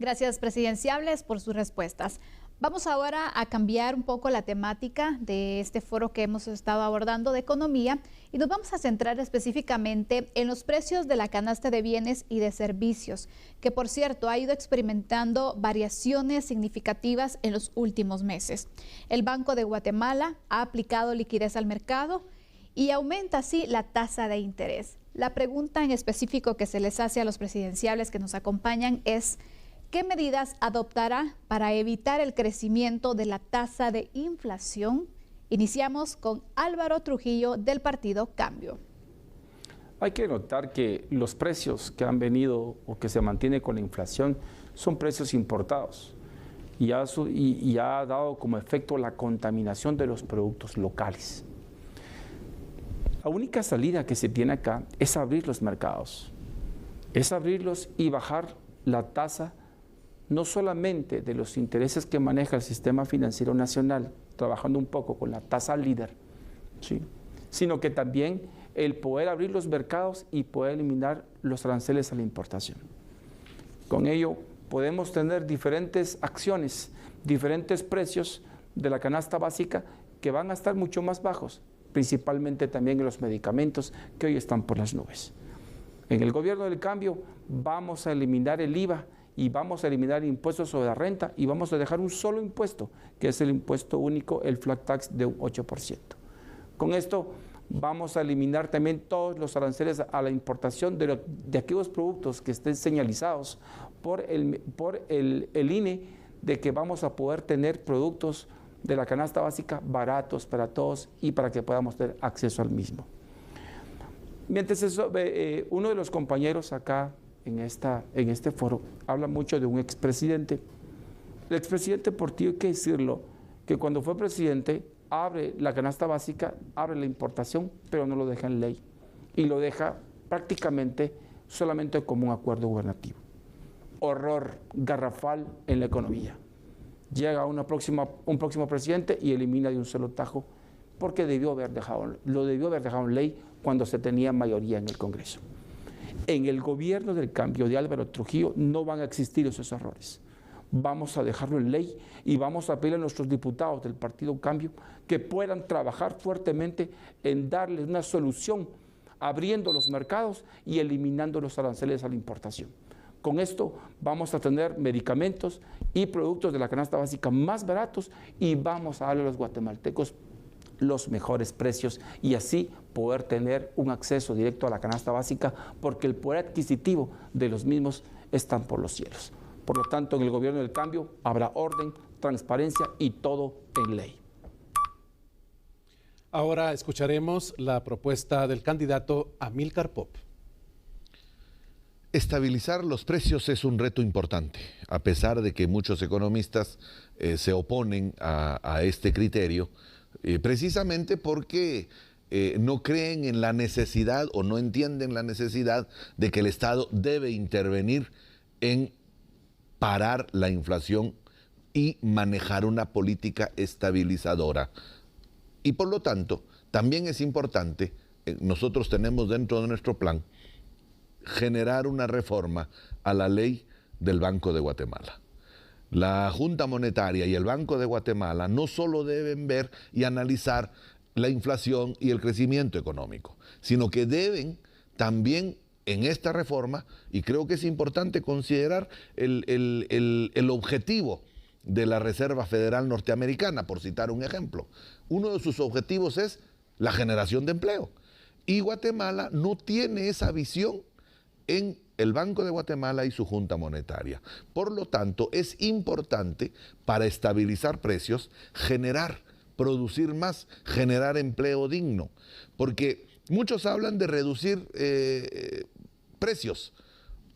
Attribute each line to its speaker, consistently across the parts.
Speaker 1: Gracias, presidenciables, por sus respuestas. Vamos ahora a cambiar un poco la temática de este foro que hemos estado abordando de economía y nos vamos a centrar específicamente en los precios de la canasta de bienes y de servicios, que por cierto ha ido experimentando variaciones significativas en los últimos meses. El Banco de Guatemala ha aplicado liquidez al mercado y aumenta así la tasa de interés. La pregunta en específico que se les hace a los presidenciables que nos acompañan es: ¿qué medidas adoptará para evitar el crecimiento de la tasa de inflación? Iniciamos con Álvaro Trujillo del Partido Cambio.
Speaker 2: Hay que notar que los precios que han venido o que se mantiene con la inflación son precios importados y ha dado como efecto la contaminación de los productos locales. La única salida que se tiene acá es abrir los mercados, es abrirlos y bajar la tasa no solamente de los intereses que maneja el sistema financiero nacional, trabajando un poco con la tasa líder, ¿sí?, sino que también el poder abrir los mercados y poder eliminar los aranceles a la importación. Con ello podemos tener diferentes acciones, diferentes precios de la canasta básica que van a estar mucho más bajos, principalmente también en los medicamentos que hoy están por las nubes. En el gobierno del cambio vamos a eliminar el IVA y vamos a eliminar impuestos sobre la renta y vamos a dejar un solo impuesto, que es el impuesto único, el flat tax de un 8%. Con esto vamos a eliminar también todos los aranceles a la importación de aquellos productos que estén señalizados por el INE, de que vamos a poder tener productos de la canasta básica baratos para todos y para que podamos tener acceso al mismo. Mientras eso, uno de los compañeros acá en este foro habla mucho de un expresidente. El expresidente Portillo, hay que decirlo, que cuando fue presidente abre la canasta básica, abre la importación, pero no lo deja en ley y lo deja prácticamente solamente como un acuerdo gubernativo. Horror garrafal en la economía. Llega un próximo presidente y elimina de un solo tajo, porque lo debió haber dejado en ley cuando se tenía mayoría en el Congreso. En el gobierno del cambio de Álvaro Trujillo no van a existir esos errores. Vamos a dejarlo en ley y vamos a pedir a nuestros diputados del Partido Cambio que puedan trabajar fuertemente en darles una solución, abriendo los mercados y eliminando los aranceles a la importación. Con esto vamos a tener medicamentos y productos de la canasta básica más baratos y vamos a darle a los guatemaltecos los mejores precios y así poder tener un acceso directo a la canasta básica, porque el poder adquisitivo de los mismos están por los cielos. Por lo tanto, en el gobierno del cambio habrá orden, transparencia y todo en ley.
Speaker 3: Ahora escucharemos la propuesta del candidato Amílcar Pop.
Speaker 4: Estabilizar los precios es un reto importante, a pesar de que muchos economistas se oponen a este criterio, precisamente porque no creen en la necesidad o no entienden la necesidad de que el Estado debe intervenir en parar la inflación y manejar una política estabilizadora. Y por lo tanto, también es importante, nosotros tenemos dentro de nuestro plan, generar una reforma a la ley del Banco de Guatemala. La Junta Monetaria y el Banco de Guatemala no solo deben ver y analizar la inflación y el crecimiento económico, sino que deben también en esta reforma, y creo que es importante considerar el objetivo de la Reserva Federal Norteamericana, por citar un ejemplo. Uno de sus objetivos es la generación de empleo. Y Guatemala no tiene esa visión en el Banco de Guatemala y su Junta Monetaria. Por lo tanto, es importante para estabilizar precios, producir más, generar empleo digno. Porque muchos hablan de reducir precios.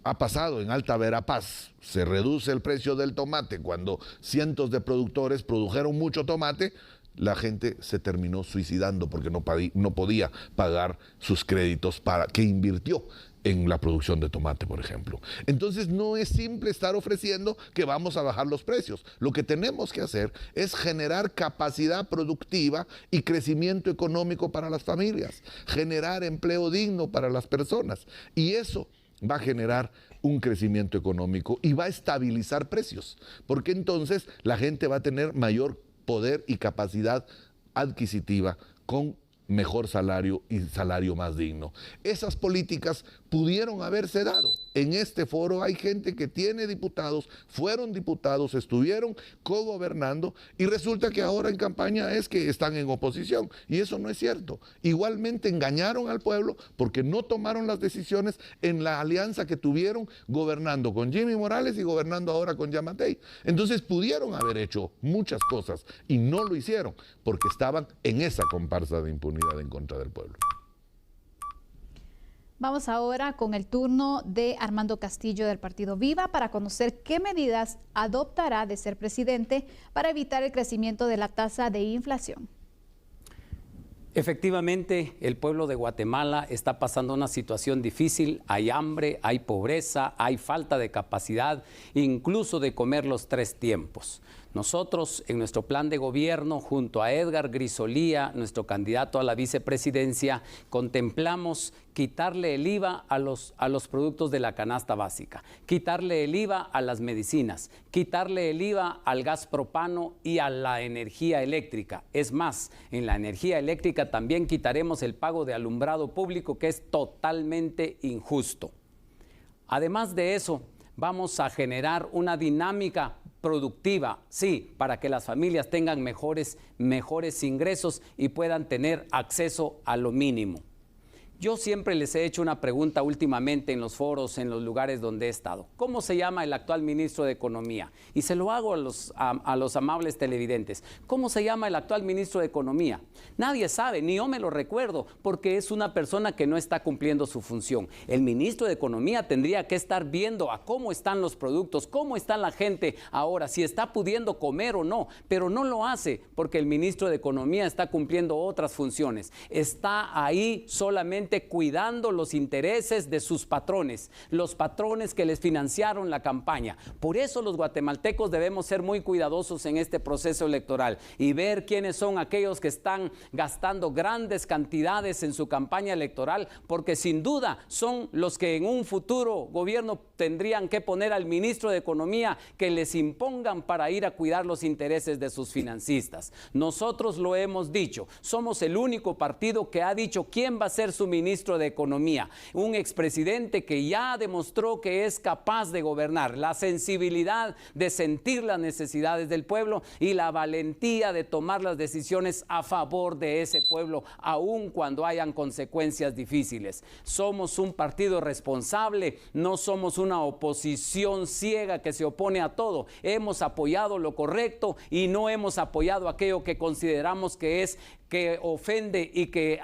Speaker 4: Ha pasado en Alta Verapaz, se reduce el precio del tomate cuando cientos de productores produjeron mucho tomate. La gente se terminó suicidando porque no podía pagar sus créditos que invirtió en la producción de tomate, por ejemplo. Entonces no es simple estar ofreciendo que vamos a bajar los precios. Lo que tenemos que hacer es generar capacidad productiva y crecimiento económico para las familias, generar empleo digno para las personas. Y eso va a generar un crecimiento económico y va a estabilizar precios, porque entonces la gente va a tener mayor poder y capacidad adquisitiva con mejor salario y salario más digno. Esas políticas pudieron haberse dado. En este foro hay gente que tiene diputados, fueron diputados, estuvieron cogobernando y resulta que ahora en campaña es que están en oposición y eso no es cierto. Igualmente engañaron al pueblo porque no tomaron las decisiones en la alianza que tuvieron gobernando con Jimmy Morales y gobernando ahora con Yamatei. Entonces pudieron haber hecho muchas cosas y no lo hicieron porque estaban en esa comparsa de impunidad en contra del pueblo.
Speaker 1: Vamos ahora con el turno de Armando Castillo del Partido Viva para conocer qué medidas adoptará de ser presidente para evitar el crecimiento de la tasa de inflación.
Speaker 5: Efectivamente, el pueblo de Guatemala está pasando una situación difícil. Hay hambre, hay pobreza, hay falta de capacidad, incluso de comer los 3 tiempos. Nosotros, en nuestro plan de gobierno, junto a Edgar Grisolía, nuestro candidato a la vicepresidencia, contemplamos quitarle el IVA a los productos de la canasta básica, quitarle el IVA a las medicinas, quitarle el IVA al gas propano y a la energía eléctrica. Es más, en la energía eléctrica también quitaremos el pago de alumbrado público, que es totalmente injusto. Además de eso, vamos a generar una dinámica productiva, sí, para que las familias tengan mejores ingresos y puedan tener acceso a lo mínimo. Yo siempre les he hecho una pregunta últimamente en los foros, en los lugares donde he estado. ¿Cómo se llama el actual ministro de Economía? Y se lo hago a los amables televidentes. ¿Cómo se llama el actual ministro de Economía? Nadie sabe, ni yo me lo recuerdo, porque es una persona que no está cumpliendo su función. El ministro de Economía tendría que estar viendo a cómo están los productos, cómo está la gente ahora, si está pudiendo comer o no, pero no lo hace porque el ministro de Economía está cumpliendo otras funciones. Está ahí solamente cuidando los intereses de sus patrones, los patrones que les financiaron la campaña. Por eso los guatemaltecos debemos ser muy cuidadosos en este proceso electoral y ver quiénes son aquellos que están gastando grandes cantidades en su campaña electoral, porque sin duda son los que en un futuro gobierno tendrían que poner al ministro de Economía que les impongan para ir a cuidar los intereses de sus financistas. Nosotros lo hemos dicho, somos el único partido que ha dicho quién va a ser su ministro de Economía, un expresidente que ya demostró que es capaz de gobernar, la sensibilidad de sentir las necesidades del pueblo y la valentía de tomar las decisiones a favor de ese pueblo, aun cuando hayan consecuencias difíciles. Somos un partido responsable, no somos una oposición ciega que se opone a todo. Hemos apoyado lo correcto y no hemos apoyado aquello que consideramos que ofende y que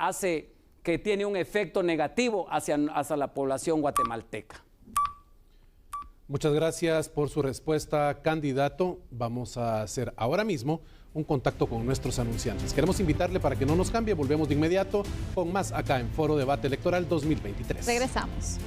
Speaker 5: tiene un efecto negativo hacia la población guatemalteca.
Speaker 3: Muchas gracias por su respuesta, candidato. Vamos a hacer ahora mismo un contacto con nuestros anunciantes. Queremos invitarle para que no nos cambie. Volvemos de inmediato con más acá en Foro Debate Electoral 2023.
Speaker 1: Regresamos.